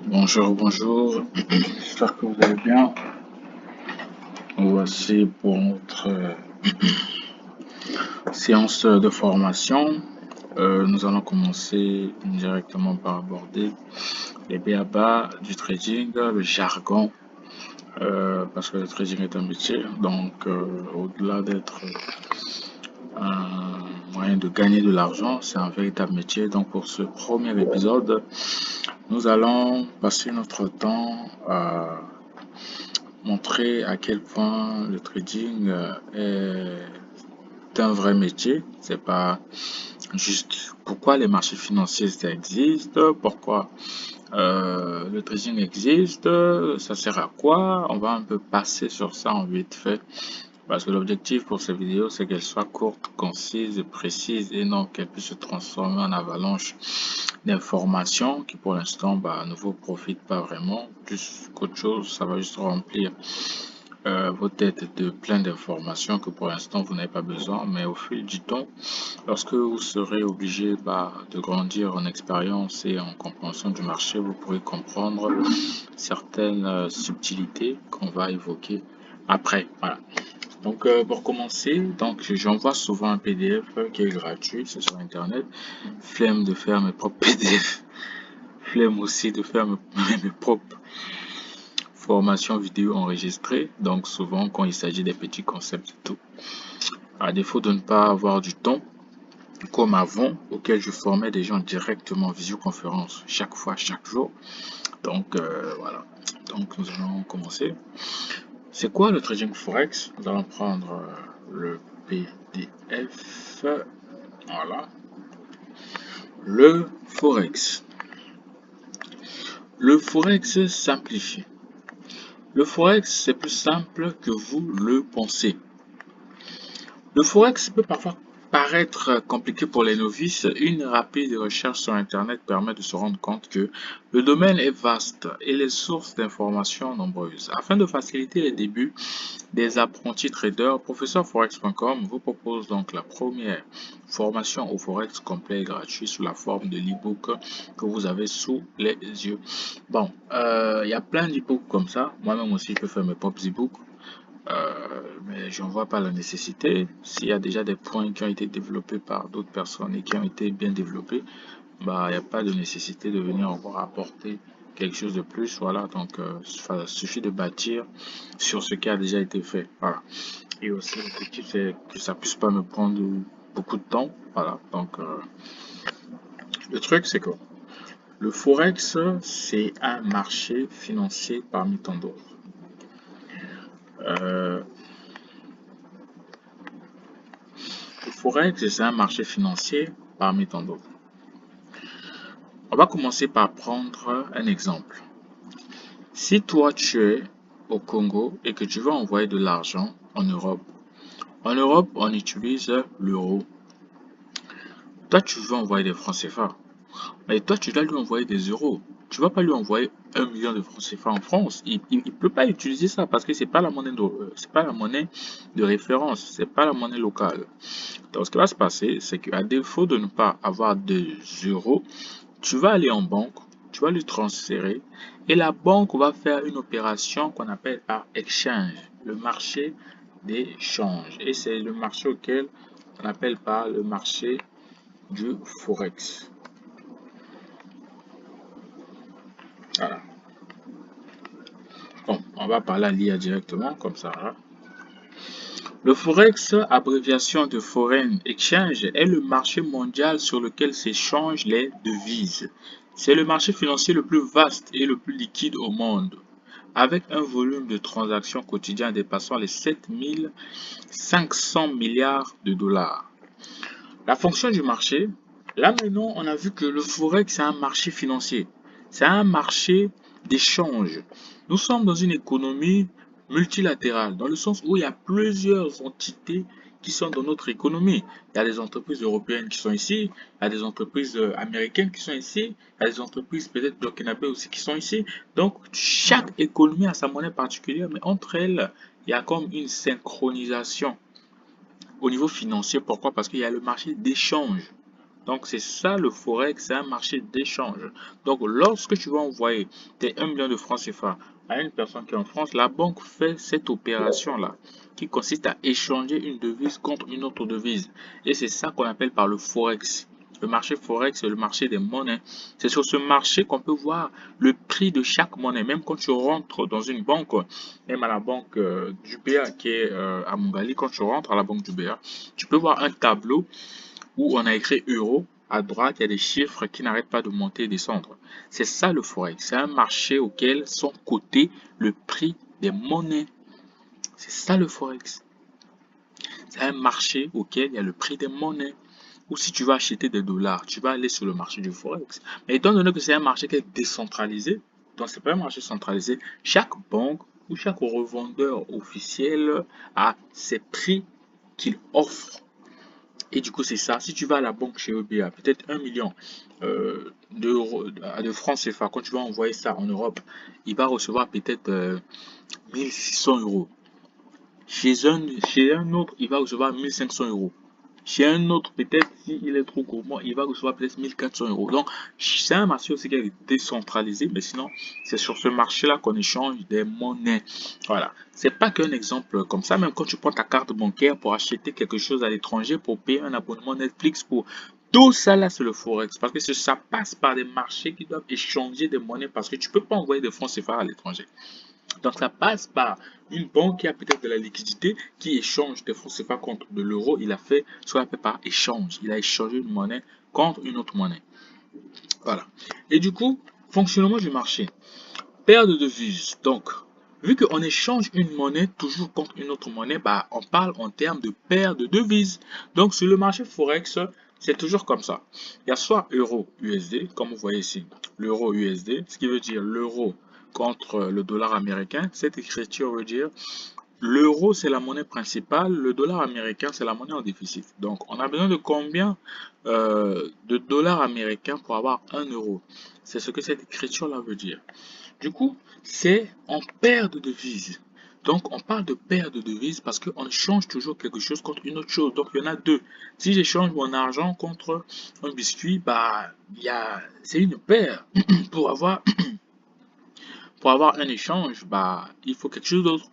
Bonjour, bonjour, j'espère que vous allez bien. Voici pour notre séance de formation. Nous allons commencer directement par aborder les b.a.-ba du trading, le jargon, parce que le trading est un métier. Donc, au-delà d'être un moyen de gagner de l'argent, c'est un véritable métier. Donc, pour ce premier épisode, nous allons passer notre temps à montrer à quel point le trading est un vrai métier. C'est pas juste pourquoi les marchés financiers ça existe, pourquoi le trading existe, ça sert à quoi. On va un peu passer sur ça en vite fait. Parce que l'objectif pour ces vidéos, c'est qu'elles soient courtes, concises, précises et non qu'elles puissent se transformer en avalanche d'informations qui pour l'instant ne vous profitent pas vraiment. Plus qu'autre chose, ça va juste remplir vos têtes de plein d'informations que pour l'instant vous n'avez pas besoin. Mais au fil du temps, lorsque vous serez obligé de grandir en expérience et en compréhension du marché, vous pourrez comprendre certaines subtilités qu'on va évoquer après. Voilà. Donc, pour commencer, j'envoie souvent un PDF qui est gratuit, c'est sur Internet. Flemme de faire mes propres PDF. Flemme aussi de faire mes propres formations vidéo enregistrées. Donc, souvent, quand il s'agit des petits concepts et tout. À défaut de ne pas avoir du temps, comme avant, auquel je formais des gens directement en visioconférence chaque fois, chaque jour. Donc, voilà. Donc, nous allons commencer. C'est quoi le trading Forex? Nous allons prendre le PDF. Voilà. Le Forex. Le Forex simplifié. Le Forex, c'est plus simple que vous le pensez. Le Forex peut parfois paraître compliqué pour les novices. Une rapide recherche sur Internet permet de se rendre compte que le domaine est vaste et les sources d'informations nombreuses. Afin de faciliter les débuts des apprentis traders, professeurforex.com vous propose donc la première formation au Forex complet et gratuit sous la forme de l'e-book que vous avez sous les yeux. Bon, il y a plein d'e-books comme ça. Moi-même aussi, je peux faire mes propres e-books. Mais je n'en vois pas la nécessité. S'il y a déjà des points qui ont été développés par d'autres personnes et qui ont été bien développés, il n'y a pas de nécessité de venir encore apporter quelque chose de plus. Voilà, donc ça suffit de bâtir sur ce qui a déjà été fait. Voilà. Et aussi, l'objectif, c'est que ça puisse pas me prendre beaucoup de temps. Voilà, donc le truc, c'est que le Forex, c'est un marché financier parmi tant d'autres. Euh, le Forex, c'est un marché financier parmi tant d'autres. On va commencer par prendre un exemple. Si toi tu es au Congo et que tu veux envoyer de l'argent en Europe on utilise l'euro. Toi tu veux envoyer des francs CFA, mais toi tu dois lui envoyer des euros. Tu vas pas lui envoyer 1 million de francs CFA en France. Il peut pas utiliser ça parce que c'est pas la monnaie de référence, c'est pas la monnaie locale. Donc ce qui va se passer, c'est qu'à défaut de ne pas avoir de euros, tu vas aller en banque, tu vas lui transférer et la banque va faire une opération qu'on appelle par exchange, le marché des changes. Et c'est le marché auquel on appelle par le marché du Forex. Voilà. Bon, on va parler à l'IA directement, comme ça. Voilà. Le Forex, abréviation de Foreign Exchange, est le marché mondial sur lequel s'échangent les devises. C'est le marché financier le plus vaste et le plus liquide au monde, avec un volume de transactions quotidiens dépassant les 7500 milliards de dollars. La fonction du marché, là maintenant on a vu que le Forex c'est un marché financier, c'est un marché d'échange. Nous sommes dans une économie multilatérale, dans le sens où il y a plusieurs entités qui sont dans notre économie. Il y a des entreprises européennes qui sont ici, il y a des entreprises américaines qui sont ici, il y a des entreprises peut-être burkinabé aussi qui sont ici. Donc chaque économie a sa monnaie particulière, mais entre elles, il y a comme une synchronisation au niveau financier. Pourquoi? Parce qu'il y a le marché d'échange. Donc c'est ça le Forex, c'est un marché d'échange. Donc lorsque tu vas envoyer tes 1 million de francs CFA à une personne qui est en France, la banque fait cette opération-là qui consiste à échanger une devise contre une autre devise. Et c'est ça qu'on appelle par le Forex. Le marché Forex, c'est le marché des monnaies. C'est sur ce marché qu'on peut voir le prix de chaque monnaie. Même quand tu rentres dans une banque, même à la banque du BA qui est à Montgali, quand tu rentres à la banque du BA, tu peux voir un tableau où on a écrit euro. À droite, il y a des chiffres qui n'arrêtent pas de monter et descendre. C'est ça le Forex. C'est un marché auquel sont cotés le prix des monnaies. C'est ça le Forex. C'est un marché auquel il y a le prix des monnaies. Ou si tu vas acheter des dollars, tu vas aller sur le marché du Forex. Mais étant donné que c'est un marché qui est décentralisé, donc c'est pas un marché centralisé, chaque banque ou chaque revendeur officiel a ses prix qu'il offre. Et du coup, c'est ça. Si tu vas à la banque chez EBA, peut-être 1 million de francs CFA, quand tu vas envoyer ça en Europe, il va recevoir peut-être 1600 euros. Chez un autre, il va recevoir 1500 euros. Chez un autre, peut-être s'il est trop gourmand, il va recevoir peut-être 1400 euros. Donc, c'est un marché aussi qui est décentralisé, mais sinon, c'est sur ce marché-là qu'on échange des monnaies. Voilà. C'est pas qu'un exemple comme ça, même quand tu prends ta carte bancaire pour acheter quelque chose à l'étranger, pour payer un abonnement Netflix, pour tout ça là, c'est le Forex. Parce que ça passe par des marchés qui doivent échanger des monnaies parce que tu peux pas envoyer des fonds CFA à l'étranger. Donc ça passe par une banque qui a peut-être de la liquidité, qui échange des francs CFA contre de l'euro. Il a fait ce qu'on appelle par échange. Il a échangé une monnaie contre une autre monnaie. Voilà. Et du coup, fonctionnement du marché. Paire de devises. Donc, vu qu'on échange une monnaie toujours contre une autre monnaie, bah, on parle en termes de paire de devises. Donc, sur le marché Forex, c'est toujours comme ça. Il y a soit euro USD, comme vous voyez ici, l'euro USD, ce qui veut dire l'euro contre le dollar américain. Cette écriture veut dire l'euro, c'est la monnaie principale, le dollar américain, c'est la monnaie en déficit. Donc, on a besoin de combien de dollars américains pour avoir 1 euro? C'est ce que cette écriture-là veut dire. Du coup, c'est en paire de devises. Donc, on parle de paire de devises parce qu'on change toujours quelque chose contre une autre chose. Donc, il y en a deux. Si j'échange mon argent contre un biscuit, bah, c'est une paire. Pour avoir, pour avoir un échange, bah, il faut quelque chose d'autre.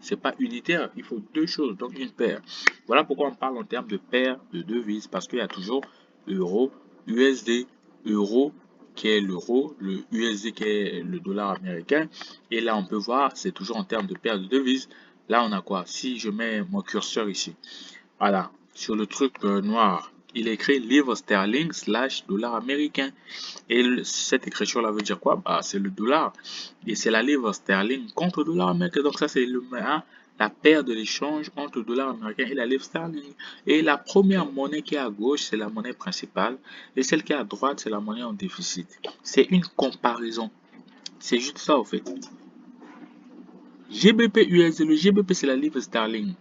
C'est pas unitaire, il faut deux choses, donc une paire. Voilà pourquoi on parle en termes de paire de devises, parce qu'il y a toujours euro, USD, euro qui est l'euro, le USD qui est le dollar américain. Et là, on peut voir, c'est toujours en termes de paire de devises. Là, on a quoi? Si je mets mon curseur ici, voilà, sur le truc noir, il est écrit livre sterling slash dollar américain. Et cette écriture-là veut dire quoi? Bah, c'est le dollar. Et c'est la livre sterling contre le dollar américain. Donc ça, c'est la paire de l'échange entre le dollar américain et la livre sterling. Et la première monnaie qui est à gauche, c'est la monnaie principale. Et celle qui est à droite, c'est la monnaie en déficit. C'est une comparaison. C'est juste ça, au fait. GBP USD. Le GBP, c'est la livre sterling.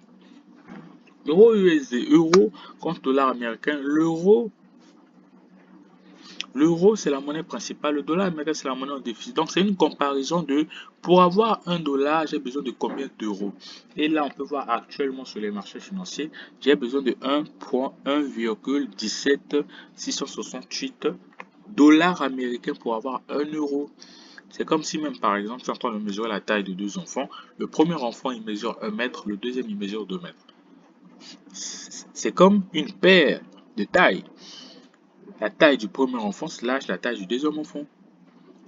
Euro USD. Euro contre dollar américain. L'euro, c'est la monnaie principale. Le dollar américain, c'est la monnaie en déficit. Donc, c'est une comparaison de, pour avoir un dollar, j'ai besoin de combien d'euros? Et là, on peut voir actuellement sur les marchés financiers, j'ai besoin de 1,1,17668 dollars américains pour avoir un euro. C'est comme si même, par exemple, tu es en train de mesurer la taille de deux enfants. Le premier enfant, il mesure 1 mètre, le deuxième, il mesure 2 mètres. C'est comme une paire de taille. La taille du premier enfant slash la taille du deuxième enfant.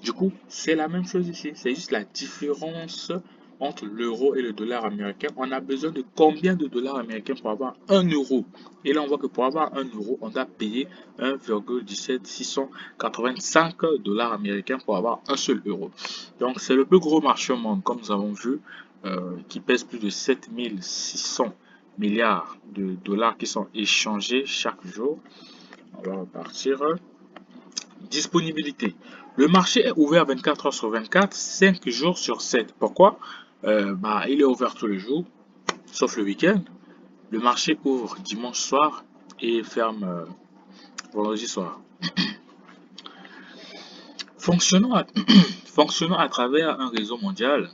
Du coup, c'est la même chose ici. C'est juste la différence entre l'euro et le dollar américain. On a besoin de combien de dollars américains pour avoir 1 euro? Et là, on voit que pour avoir 1 euro, on doit payer 1,17685 dollars américains pour avoir un seul euro. Donc, c'est le plus gros marché au monde, comme nous avons vu, qui pèse plus de 7600 milliards de dollars qui sont échangés chaque jour. On va repartir. Disponibilité. Le marché est ouvert 24 heures sur 24, 5 jours sur 7. Pourquoi? Bah, il est ouvert tous les jours, sauf le week-end. Le marché ouvre dimanche soir et ferme vendredi soir. Fonctionnant à, fonctionnant à travers un réseau mondial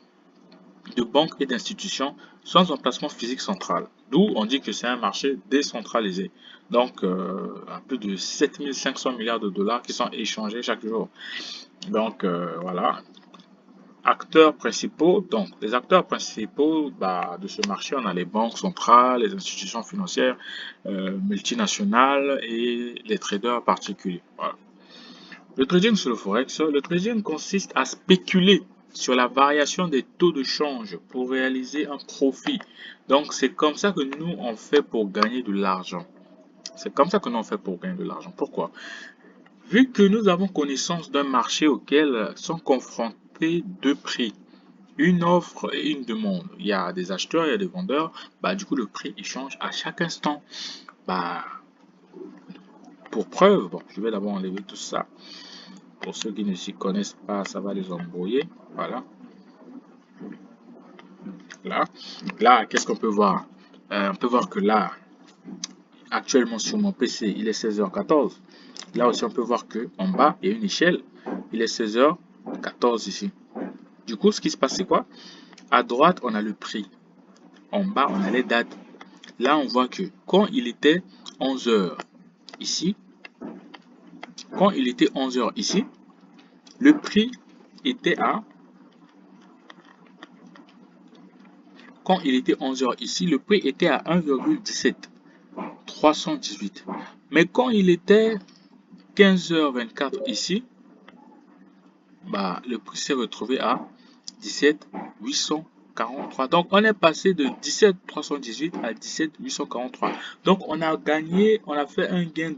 de banques et d'institutions sans emplacement physique central. D'où on dit que c'est un marché décentralisé. Donc, à plus de 7500 milliards de dollars qui sont échangés chaque jour. Donc, voilà. Acteurs principaux, donc les acteurs principaux de ce marché, on a les banques centrales, les institutions financières multinationales et les traders particuliers. Voilà. Le trading sur le forex, le trading consiste à spéculer sur la variation des taux de change pour réaliser un profit. Donc c'est comme ça que nous on fait pour gagner de l'argent. C'est comme ça que nous on fait pour gagner de l'argent. Pourquoi? Vu que nous avons connaissance d'un marché auquel sont confrontés deux prix, une offre et une demande. Il y a des acheteurs, il y a des vendeurs. Du coup, le prix il change à chaque instant. Bah, pour preuve, bon, je vais d'abord enlever tout ça. Pour ceux qui ne s'y connaissent pas, ça va les embrouiller. Voilà. Là, qu'est-ce qu'on peut voir? On peut voir que là, actuellement sur mon PC, il est 16h14. Là aussi, on peut voir que en bas, il y a une échelle. Il est 16h14 ici. Du coup, ce qui se passe, c'est quoi? À droite, on a le prix. En bas, on a les dates. Là, on voit que quand il était 11h ici, le prix était à... Quand il était 11h ici, le prix était à 1,17. 318. Mais quand il était 15h24 ici, le prix s'est retrouvé à 17 843. Donc on est passé de 17 318 à 17 843. Donc on a gagné, on a fait un gain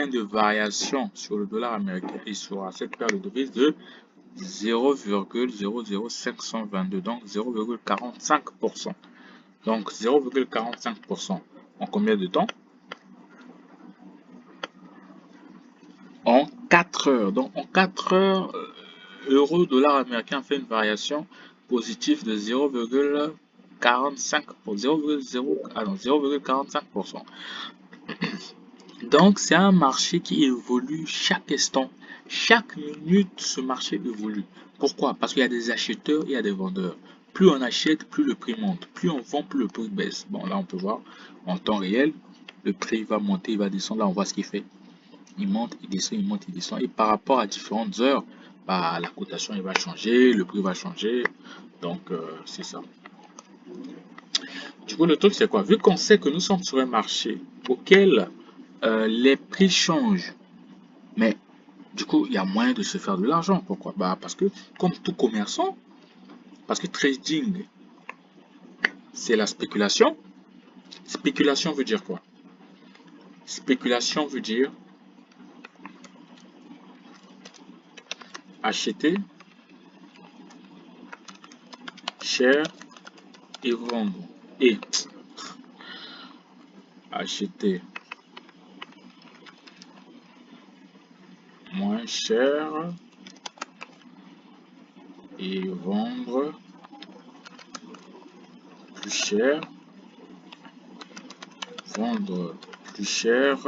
de variation sur le dollar américain et sur cette paire de devises de 0,00522, donc 0,45%. Donc 0,45% en combien de temps? En 4 heures. Donc en 4 heures, euro-dollar américain fait une variation positive de 0,45 pour 0,45%. Donc c'est un marché qui évolue chaque instant. Chaque minute, ce marché évolue. Pourquoi? Parce qu'il y a des acheteurs et il y a des vendeurs. Plus on achète, plus le prix monte. Plus on vend, plus le prix baisse. Bon, là, on peut voir en temps réel, le prix va monter, il va descendre. Là, on voit ce qu'il fait. Il monte, il descend, il monte, il descend. Et par rapport à différentes heures, la cotation il va changer, le prix va changer. Donc, c'est ça. Du coup, le truc, c'est quoi? Vu qu'on sait que nous sommes sur un marché auquel les prix changent, mais du coup, il y a moyen de se faire de l'argent. Pourquoi? Parce que, comme tout commerçant, parce que trading, c'est la spéculation. Spéculation veut dire quoi? Spéculation veut dire acheter cher et vendre. Et acheter moins cher et vendre plus cher. Vendre plus cher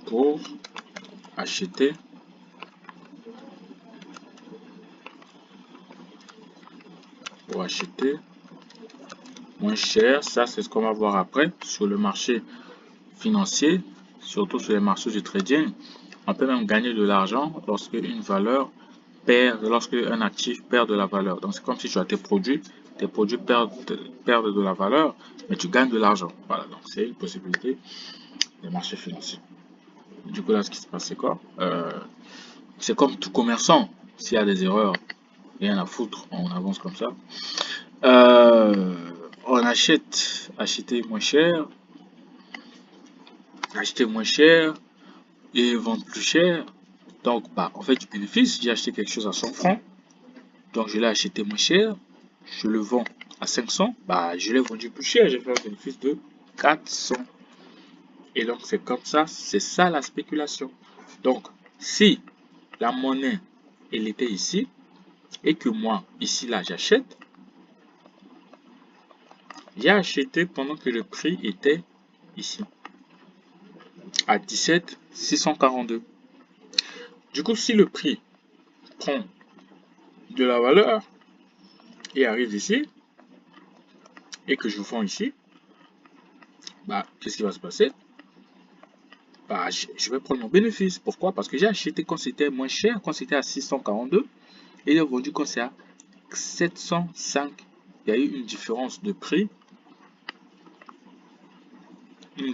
pour acheter moins cher. Ça, c'est ce qu'on va voir après sur le marché financier, surtout sur les marchés du trading. On peut même gagner de l'argent lorsque une valeur lorsque un actif perd de la valeur. Donc c'est comme si tu as tes produits perdent de la valeur, mais tu gagnes de l'argent. Voilà, donc c'est une possibilité des marchés financiers. Du coup là, ce qui se passe, c'est quoi? C'est comme tout commerçant. S'il y a des erreurs, rien à foutre, on avance comme ça. On acheter moins cher et vendre plus cher. Donc, en fait, du bénéfice, j'ai acheté quelque chose à 100 francs. Donc, je l'ai acheté moins cher. Je le vends à 500. Je l'ai vendu plus cher. J'ai fait un bénéfice de 400. Et donc, c'est comme ça. C'est ça la spéculation. Donc, si la monnaie, elle était ici, et que moi, ici, là, j'achète, j'ai acheté pendant que le prix était ici, à 17 642. Du coup, si le prix prend de la valeur et arrive ici, et que je vends ici, bah, qu'est-ce qui va se passer? Bah, je vais prendre mon bénéfice. Pourquoi? Parce que j'ai acheté quand c'était moins cher, quand c'était à 642, et j'ai vendu quand c'est à 705. Il y a eu une différence de prix, de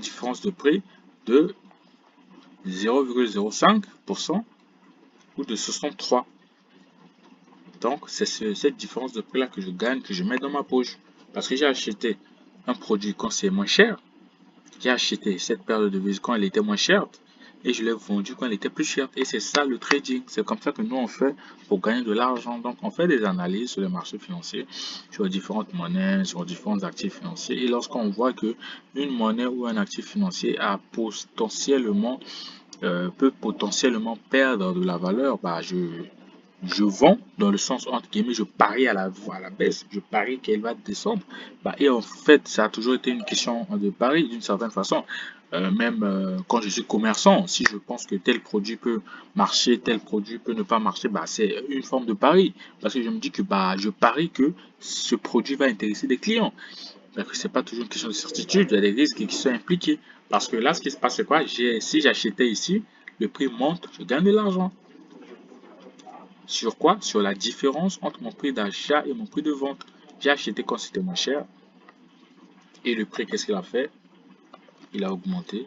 0,05% ou de 63. Donc, c'est cette différence de prix-là que je gagne, que je mets dans ma poche. Parce que j'ai acheté un produit quand c'est moins cher. J'ai acheté cette paire de devises quand elle était moins chère et je l'ai vendue quand elle était plus chère. Et c'est ça le trading. C'est comme ça que nous on fait pour gagner de l'argent. Donc on fait des analyses sur les marchés financiers, sur différentes monnaies, sur différents actifs financiers. Et lorsqu'on voit que une monnaie ou un actif financier peut potentiellement perdre de la valeur, bah je vends dans le sens entre guillemets, je parie à la baisse, je parie qu'elle va descendre. Bah, et en fait, ça a toujours été une question de pari d'une certaine façon. Même quand je suis commerçant, si je pense que tel produit peut marcher, tel produit peut ne pas marcher, bah, c'est une forme de pari. Parce que je me dis que bah, je parie que ce produit va intéresser des clients. Donc, c'est pas toujours une question de certitude, il y a des risques qui sont impliqués. Parce que là, ce qui se passe, c'est quoi? Si j'achetais ici, le prix monte, je gagne de l'argent. Sur quoi? Sur la différence entre mon prix d'achat et mon prix de vente. J'ai acheté quand c'était moins cher et le prix, qu'est-ce qu'il a fait? Il a augmenté.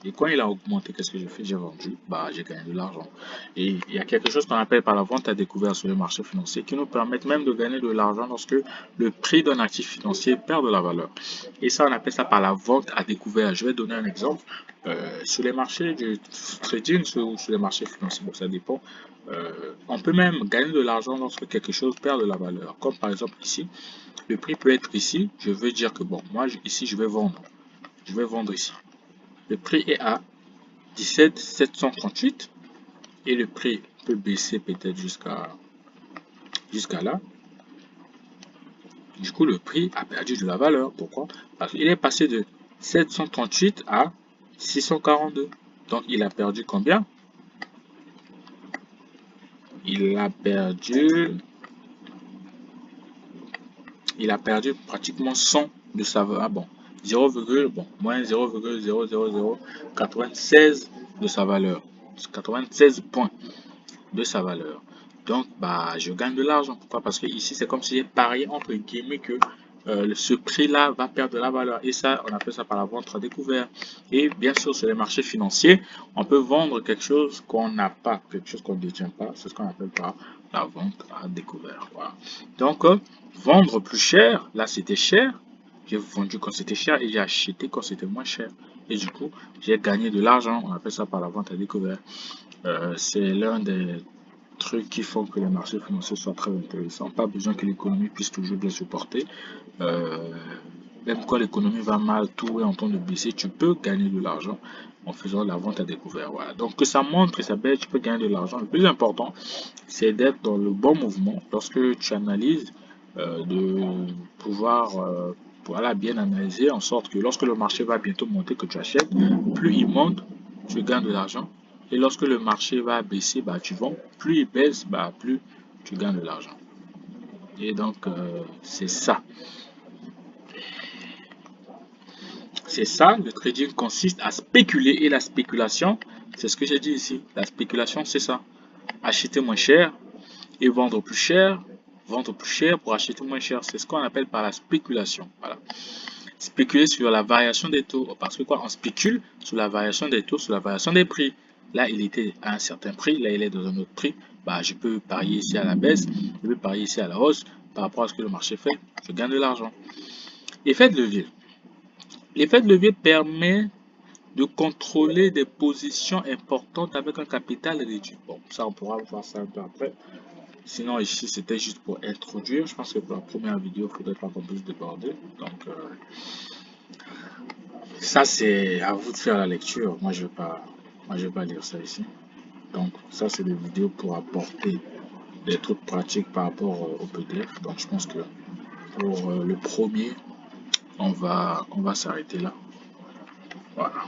Et quand il a augmenté, qu'est-ce que j'ai fait? J'ai vendu, bah, j'ai gagné de l'argent. Et il y a quelque chose qu'on appelle par la vente à découvert sur les marchés financiers qui nous permettent même de gagner de l'argent lorsque le prix d'un actif financier perd de la valeur. Et ça, on appelle ça par la vente à découvert. Je vais donner un exemple. Sur les marchés du trading, sur les marchés financiers, bon, ça dépend. On peut même gagner de l'argent lorsque quelque chose perd de la valeur. Comme par exemple ici, le prix peut être ici. Je veux dire que bon, moi ici, je vais vendre. Je vais vendre ici. Le prix est à 17 738 et le prix peut baisser peut-être jusqu'à là. Du coup, le prix a perdu de la valeur. Pourquoi? Parce qu'il est passé de 738 à 642. Donc, il a perdu combien? Il a perdu pratiquement 100 de sa valeur. Ah bon, 0, bon, moins 0,00096 de sa valeur. 96 points de sa valeur. Donc, bah, je gagne de l'argent. Pourquoi? Parce que ici, c'est comme si j'ai parié entre guillemets que ce prix-là va perdre de la valeur. Et ça, on appelle ça par la vente à découvert. Et bien sûr, sur les marchés financiers, on peut vendre quelque chose qu'on n'a pas, quelque chose qu'on ne détient pas. C'est ce qu'on appelle par la vente à découvert. Voilà. Donc, vendre plus cher, là, c'était cher. J'ai vendu quand c'était cher et j'ai acheté quand c'était moins cher. Et du coup, j'ai gagné de l'argent. On appelle ça par la vente à découvert. C'est l'un des trucs qui font que les marchés financiers soient très intéressants. Pas besoin que l'économie puisse toujours bien se porter. Euh, Même quand l'économie va mal, tout est en train de baisser, tu peux gagner de l'argent en faisant la vente à découvert. Voilà. Donc que ça montre et ça baisse, tu peux gagner de l'argent. Le plus important, c'est d'être dans le bon mouvement. Lorsque tu analyses, de pouvoir voilà, bien analyser en sorte que lorsque le marché va bientôt monter, que tu achètes, plus il monte, tu gagnes de l'argent. Et lorsque le marché va baisser, bah, tu vends. Plus il baisse, bah, plus tu gagnes de l'argent. Et donc, c'est ça. C'est ça, le trading consiste à spéculer. Et la spéculation, c'est ce que j'ai dit ici. La spéculation, c'est ça. Acheter moins cher et vendre plus cher pour acheter moins cher. C'est ce qu'on appelle par la spéculation. Voilà. Spéculer sur la variation des taux. Parce que quoi? On spécule sur la variation des taux, sur la variation des prix. Là, il était à un certain prix, là, il est dans un autre prix. Bah, je peux parier ici à la baisse, je peux parier ici à la hausse par rapport à ce que le marché fait. Je gagne de l'argent. Effet de levier. L'effet de levier permet de contrôler des positions importantes avec un capital réduit. Bon, ça, on pourra voir ça un peu après. Sinon, ici, c'était juste pour introduire. Je pense que pour la première vidéo, il ne faudrait pas qu'on puisse déborder. Donc, ça, c'est à vous de faire la lecture. Moi, je vais pas lire ça ici. Donc, ça, c'est des vidéos pour apporter des trucs pratiques par rapport au PDF. Donc, je pense que pour le premier, on va s'arrêter là. Voilà.